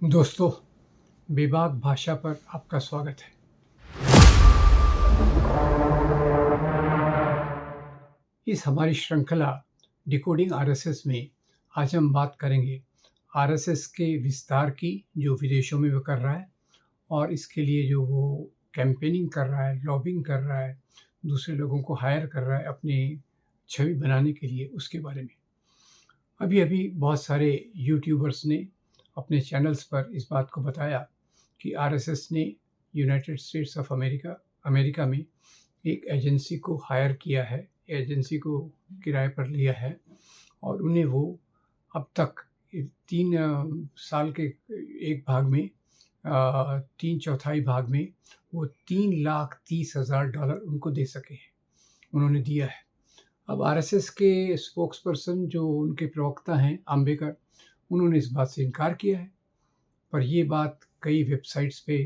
दोस्तों, बेबाक भाषा पर आपका स्वागत है। इस हमारी श्रृंखला डिकोडिंग आरएसएस में आज हम बात करेंगे आरएसएस के विस्तार की, जो विदेशों में वो कर रहा है, और इसके लिए जो वो कैंपेनिंग कर रहा है, लॉबिंग कर रहा है, दूसरे लोगों को हायर कर रहा है अपनी छवि बनाने के लिए, उसके बारे में। अभी-अभी बहुत सारे यूट्यूबर्स ने अपने चैनल्स पर इस बात को बताया कि आरएसएस ने यूनाइटेड स्टेट्स ऑफ अमेरिका में एक एजेंसी को हायर किया है, एजेंसी को किराए पर लिया है, और उन्हें वो अब तक 3 साल के एक भाग में 3/4 भाग में वो $3,30,000 उनको दे सके हैं, उन्होंने दिया है। अब आरएसएस के स्पोक्सपर्सन जो उनके प्रवक्ता हैं, आम्बेकर, उन्होंने इस बात से इनकार किया है। पर ये बात कई वेबसाइट्स पे,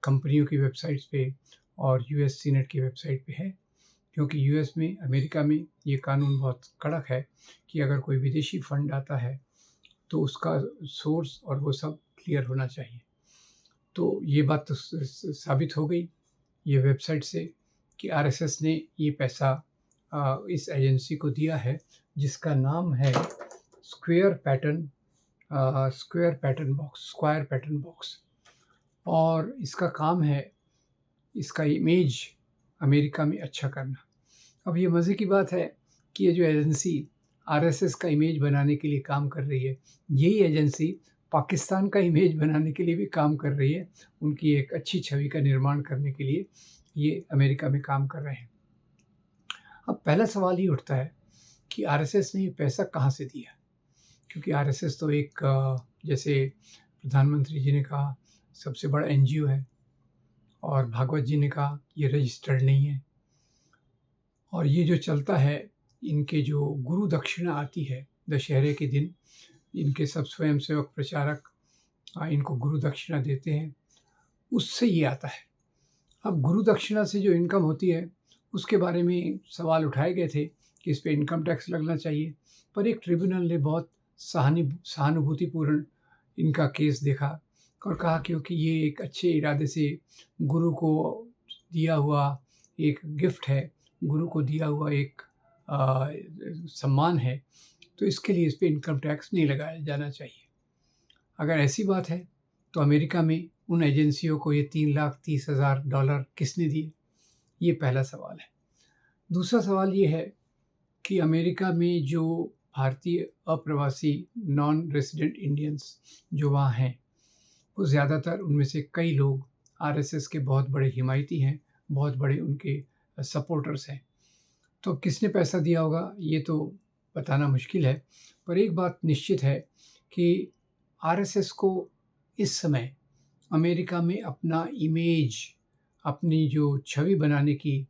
कंपनियों की वेबसाइट्स पे और यूएस सीनेट की वेबसाइट पे है, क्योंकि यूएस में, अमेरिका में ये कानून बहुत कड़क है कि अगर कोई विदेशी फंड आता है तो उसका सोर्स और वो सब क्लियर होना चाहिए। तो ये बात तो साबित हो गई ये वेबसाइट से कि आरएसएस ने ये पैसा इस एजेंसी को दिया है, जिसका नाम है स्क्वायर पैटर्न बॉक्स, और इसका काम है इसका इमेज अमेरिका में अच्छा करना। अब ये मज़े की बात है कि ये जो एजेंसी आरएसएस का इमेज बनाने के लिए काम कर रही है, यही एजेंसी पाकिस्तान का इमेज बनाने के लिए भी काम कर रही है। उनकी एक अच्छी छवि का निर्माण करने के लिए ये अमेरिका में काम कर रहे हैं। अब पहला सवाल ये उठता है कि आरएसएस ने ये पैसा कहाँ से दिया? क्योंकि आरएसएस तो एक जैसे प्रधानमंत्री जी ने कहा, सबसे बड़ा एनजीओ है, और भागवत जी ने कहा ये रजिस्टर्ड नहीं है, और ये जो चलता है, इनके जो गुरु दक्षिणा आती है दशहरे के दिन, इनके सब स्वयंसेवक प्रचारक इनको गुरु दक्षिणा देते हैं, उससे ये आता है। अब गुरु दक्षिणा से जो इनकम होती है, उसके बारे में सवाल उठाए गए थे कि इस पे इनकम टैक्स लगना चाहिए, पर एक ट्रिब्यूनल ने बहुत सहानुभूतिपूर्ण इनका केस देखा और कहा क्योंकि ये एक अच्छे इरादे से गुरु को दिया हुआ एक गिफ्ट है, गुरु को दिया हुआ एक सम्मान है, तो इसके लिए इस पे इनकम टैक्स नहीं लगाया जाना चाहिए। अगर ऐसी बात है तो अमेरिका में उन एजेंसियों को ये $3,30,000 किसने दिए? ये पहला सवाल है। दूसरा सवाल ये है कि अमेरिका में जो भारतीय अप्रवासी नॉन रेसिडेंट इंडियंस जो वहाँ हैं, वो ज़्यादातर, उनमें से कई लोग आरएसएस के बहुत बड़े हिमायती हैं, बहुत बड़े उनके सपोर्टर्स हैं। तो किसने पैसा दिया होगा ये तो बताना मुश्किल है, पर एक बात निश्चित है कि आरएसएस को इस समय अमेरिका में अपना इमेज, अपनी जो छवि बनाने की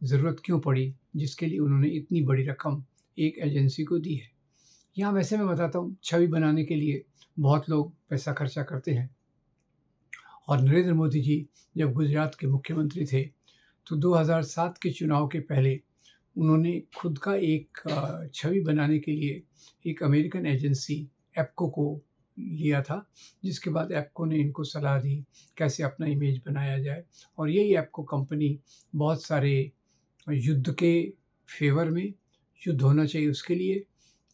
ज़रूरत क्यों पड़ी, जिसके लिए उन्होंने इतनी बड़ी रकम एक एजेंसी को दी है। यहाँ वैसे मैं बताता हूँ, छवि बनाने के लिए बहुत लोग पैसा खर्चा करते हैं, और नरेंद्र मोदी जी जब गुजरात के मुख्यमंत्री थे तो 2007 के चुनाव के पहले उन्होंने खुद का एक छवि बनाने के लिए एक अमेरिकन एजेंसी एप्को को लिया था, जिसके बाद एप्को ने इनको सलाह दी कैसे अपना इमेज बनाया जाए, और यही एप्को कंपनी बहुत सारे युद्ध के फेवर में, युद्ध होना चाहिए उसके लिए,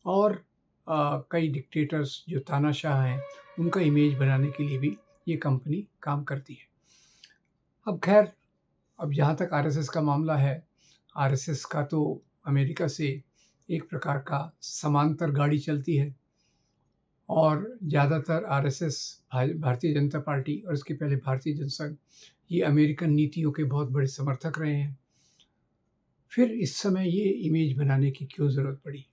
और कई डिक्टेटर्स जो तानाशाह हैं उनका इमेज बनाने के लिए भी ये कंपनी काम करती है। अब खैर, अब जहाँ तक आरएसएस का मामला है, आरएसएस का तो अमेरिका से एक प्रकार का समांतर गाड़ी चलती है, और ज़्यादातर आरएसएस, भारतीय जनता पार्टी और इसके पहले भारतीय जनसंघ, ये अमेरिकन नीतियों के बहुत बड़े समर्थक रहे हैं। फिर इस समय ये इमेज बनाने की क्यों ज़रूरत पड़ी?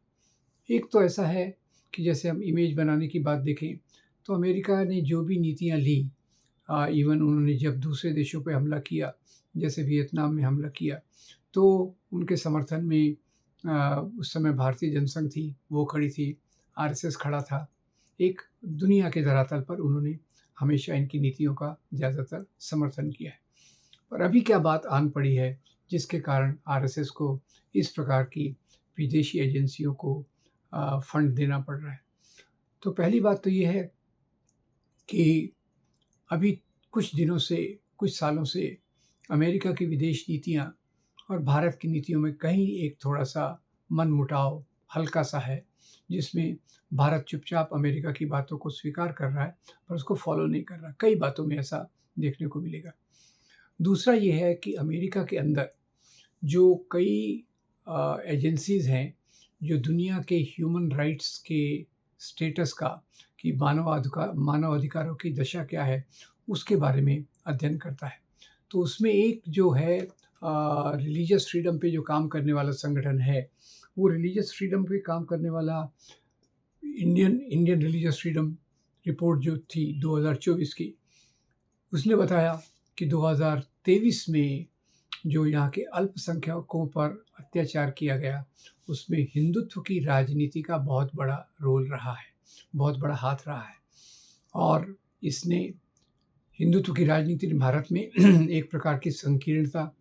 एक तो ऐसा है कि जैसे हम इमेज बनाने की बात देखें तो अमेरिका ने जो भी नीतियाँ ली, इवन उन्होंने जब दूसरे देशों पे हमला किया, जैसे वियतनाम में हमला किया, तो उनके समर्थन में उस समय भारतीय जनसंघ थी, वो खड़ी थी, आरएसएस खड़ा था। एक दुनिया के धरातल पर उन्होंने हमेशा इनकी नीतियों का ज़्यादातर समर्थन किया है। पर अभी क्या बात आन पड़ी है जिसके कारण आरएसएस को इस प्रकार की विदेशी एजेंसियों को फंड देना पड़ रहा है? तो पहली बात तो ये है कि अभी कुछ दिनों से, कुछ सालों से अमेरिका की विदेश नीतियाँ और भारत की नीतियों में कहीं एक थोड़ा-सा मनमुटाव हल्का-सा है, जिसमें भारत चुपचाप अमेरिका की बातों को स्वीकार कर रहा है, पर उसको फ़ॉलो नहीं कर रहा। कई बातों में ऐसा देखने को मिलेगा। दूसरा ये है कि अमेरिका के अंदर जो कई एजेंसीज़ हैं, जो दुनिया के ह्यूमन राइट्स के स्टेटस का, कि मानव अधिकारों की दशा क्या है, उसके बारे में अध्ययन करता है। तो उसमें एक जो है रिलीजियस फ्रीडम पे जो काम करने वाला संगठन है, वो रिलीजियस फ्रीडम पे काम करने वाला Indian Indian religious freedom report जो थी 2024 की, उसने बताया कि 2023 में जो यहाँ के अल्पसंख्यकों पर अत्याचार किया गया, उसमें हिंदुत्व की राजनीति का बहुत बड़ा रोल रहा है, बहुत बड़ा हाथ रहा है। और इसने हिंदुत्व की राजनीति ने भारत में एक प्रकार की संकीर्णता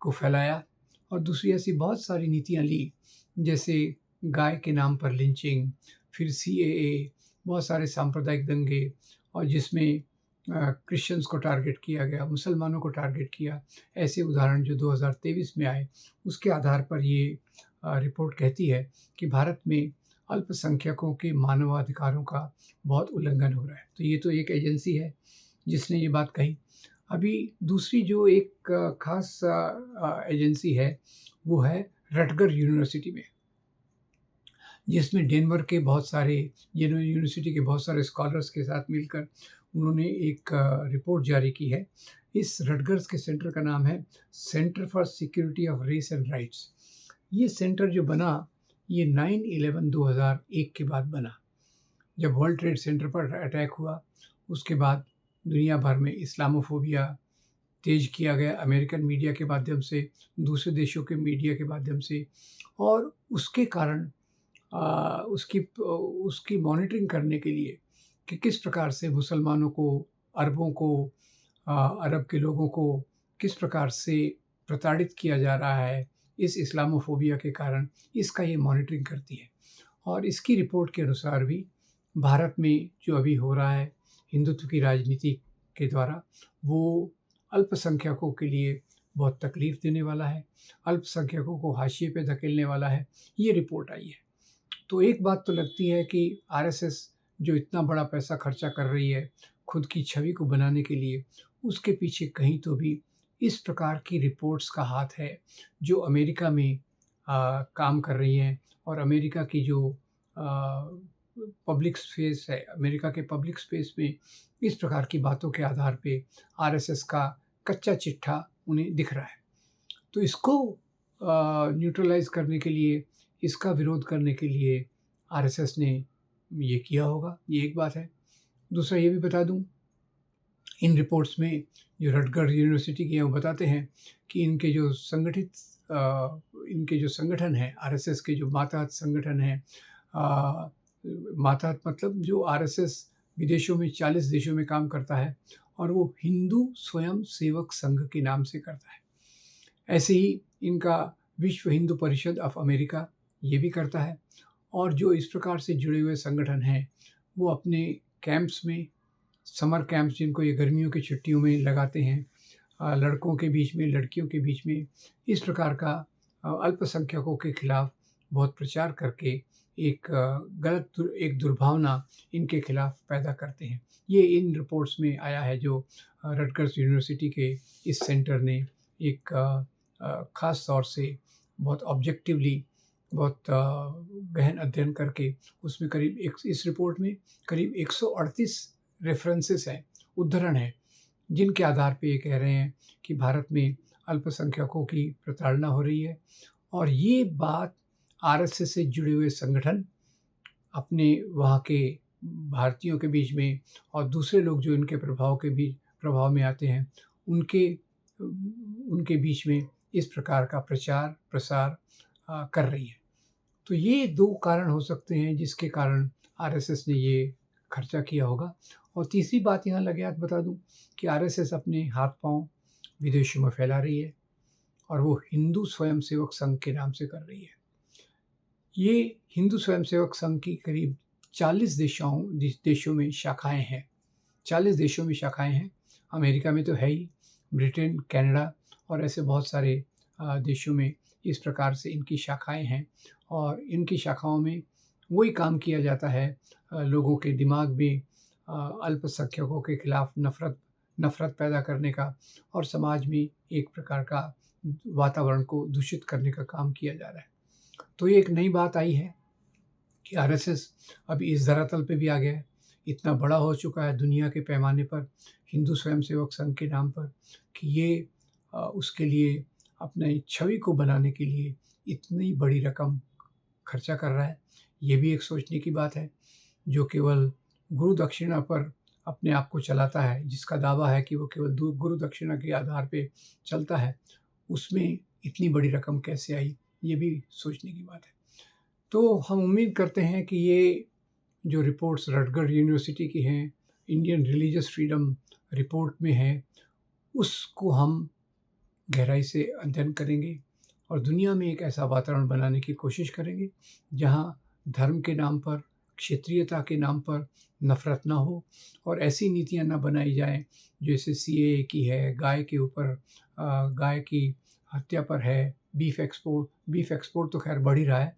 को फैलाया और दूसरी ऐसी बहुत सारी नीतियाँ ली, जैसे गाय के नाम पर लिंचिंग, फिर सीएए, बहुत सारे सांप्रदायिक दंगे, और जिसमें क्रिश्चियंस को टारगेट किया गया, मुसलमानों को टारगेट किया। ऐसे उदाहरण जो 2023 में आए, उसके आधार पर ये रिपोर्ट कहती है कि भारत में अल्पसंख्यकों के मानवाधिकारों का बहुत उल्लंघन हो रहा है। तो ये तो एक एजेंसी है जिसने ये बात कही। अभी दूसरी जो एक खास एजेंसी है, वो है रटगर यूनिवर्सिटी में, जिसमें डेनवर के बहुत सारे यूनिवर्सिटी के बहुत सारे स्कॉलर्स के साथ मिलकर उन्होंने एक रिपोर्ट जारी की है। इस रटगर्स के सेंटर का नाम है centre for security of race and rights. ये सेंटर जो बना, ये 9/11/2001 के बाद बना, जब वर्ल्ड ट्रेड सेंटर पर अटैक हुआ। उसके बाद दुनिया भर में इस्लामोफोबिया तेज किया गया, अमेरिकन मीडिया के माध्यम से, दूसरे देशों के मीडिया के माध्यम से, और उसके कारण उसकी मॉनिटरिंग करने के लिए कि किस प्रकार से मुसलमानों को, अरबों को, अरब के लोगों को किस प्रकार से प्रताड़ित किया जा रहा है इस इस्लामोफोबिया के कारण, इसका ये मॉनिटरिंग करती है। और इसकी रिपोर्ट के अनुसार भी भारत में जो अभी हो रहा है हिंदुत्व की राजनीति के द्वारा, वो अल्पसंख्यकों के लिए बहुत तकलीफ़ देने वाला है, अल्पसंख्यकों को हाशिए पे धकेलने वाला है, ये रिपोर्ट आई है। तो एक बात तो लगती है कि आरएसएस जो इतना बड़ा पैसा खर्चा कर रही है खुद की छवि को बनाने के लिए, उसके पीछे कहीं तो भी इस प्रकार की रिपोर्ट्स का हाथ है, जो अमेरिका में काम कर रही हैं। और अमेरिका की जो पब्लिक स्पेस है, अमेरिका के पब्लिक स्पेस में इस प्रकार की बातों के आधार पे आरएसएस का कच्चा चिट्ठा उन्हें दिख रहा है। तो इसको न्यूट्रलाइज़ करने के लिए, इसका विरोध करने के लिए आरएसएस ने ये किया होगा, ये एक बात है। दूसरा ये भी बता दूँ, इन रिपोर्ट्स में जो रटगर यूनिवर्सिटी के हैं, वो बताते हैं कि इनके जो संगठन हैं, आरएसएस के जो मातहत संगठन हैं, मातहत मतलब जो आरएसएस विदेशों में 40 देशों में काम करता है, और वो हिंदू स्वयं सेवक संघ के नाम से करता है। ऐसे ही इनका विश्व हिंदू परिषद ऑफ अमेरिका ये भी करता है। और जो इस प्रकार से जुड़े हुए संगठन हैं, वो अपने कैंप्स में, समर कैंप्स जिनको ये गर्मियों की छुट्टियों में लगाते हैं, लड़कों के बीच में, लड़कियों के बीच में, इस प्रकार का अल्पसंख्यकों के खिलाफ बहुत प्रचार करके एक एक दुर्भावना इनके खिलाफ पैदा करते हैं। ये इन रिपोर्ट्स में आया है, जो रटगर्स यूनिवर्सिटी के इस सेंटर ने एक ख़ास तौर से बहुत ऑब्जेक्टिवली, बहुत गहन अध्ययन करके उसमें इस रिपोर्ट में करीब 138 रेफ़रेंसेस हैं, उद्धरण हैं, जिनके आधार पे ये कह रहे हैं कि भारत में अल्पसंख्यकों की प्रताड़ना हो रही है। और ये बात आरएसएस से जुड़े हुए संगठन अपने वहाँ के भारतीयों के बीच में, और दूसरे लोग जो इनके प्रभाव में आते हैं, उनके बीच में इस प्रकार का प्रचार प्रसार कर रही है। तो ये 2 कारण हो सकते हैं जिसके कारण आरएसएस ने ये खर्चा किया होगा। और तीसरी बात यहाँ लगे हाथ बता दूँ कि आरएसएस अपने हाथ-पाँव विदेशों में फैला रही है, और वो हिंदू स्वयंसेवक संघ के नाम से कर रही है। ये हिंदू स्वयंसेवक संघ की करीब 40 देशों में शाखाएँ हैं, 40 देशों में शाखाएँ हैं। अमेरिका में तो है ही, ब्रिटेन, कनाडा और ऐसे बहुत सारे देशों में इस प्रकार से इनकी शाखाएँ हैं और इनकी शाखाओं में वही काम किया जाता है लोगों के दिमाग में अल्पसंख्यकों के खिलाफ नफ़रत पैदा करने का और समाज में एक प्रकार का वातावरण को दूषित करने का काम किया जा रहा है। तो ये एक नई बात आई है कि आरएसएस अब इस धरातल पे भी आ गया है। इतना बड़ा हो चुका है दुनिया के पैमाने पर, हिंदू स्वयंसेवक संघ के नाम पर कि ये उसके लिए अपनी छवि को बनाने के लिए इतनी बड़ी रकम खर्चा कर रहा है। ये भी एक सोचने की बात है। जो केवल गुरु दक्षिणा पर अपने आप को चलाता है, जिसका दावा है कि वो केवल गुरु दक्षिणा के आधार पे चलता है, उसमें इतनी बड़ी रकम कैसे आई, ये भी सोचने की बात है। तो हम उम्मीद करते हैं कि ये जो रिपोर्ट्स रटगर्स यूनिवर्सिटी की हैं, इंडियन रिलीजियस फ्रीडम रिपोर्ट में है, उसको हम गहराई से अध्ययन करेंगे और दुनिया में एक ऐसा वातावरण बनाने की कोशिश करेंगे, जहाँ धर्म के नाम पर, क्षेत्रीयता के नाम पर नफ़रत ना हो और ऐसी नीतियाँ ना बनाई जाएँ, जैसे सीएए की है, गाय के ऊपर गाय की हत्या पर है, बीफ एक्सपोर्ट तो खैर बढ़ ही रहा है,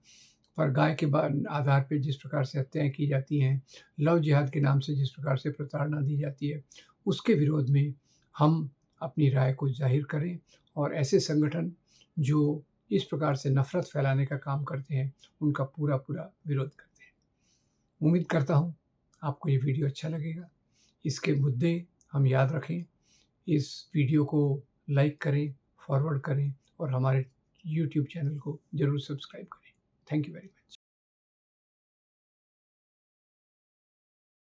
पर गाय के आधार पे जिस प्रकार से हत्याएँ की जाती हैं, लव जिहाद के नाम से जिस प्रकार से प्रताड़ना दी जाती है, उसके विरोध में हम अपनी राय को ज़ाहिर करें और ऐसे संगठन जो इस प्रकार से नफ़रत फैलाने का काम करते हैं, उनका पूरा विरोध करते हैं। उम्मीद करता हूँ आपको ये वीडियो अच्छा लगेगा। इसके मुद्दे हम याद रखें, इस वीडियो को लाइक करें, फॉरवर्ड करें और हमारे यूट्यूब चैनल को ज़रूर सब्सक्राइब करें। Thank you very much.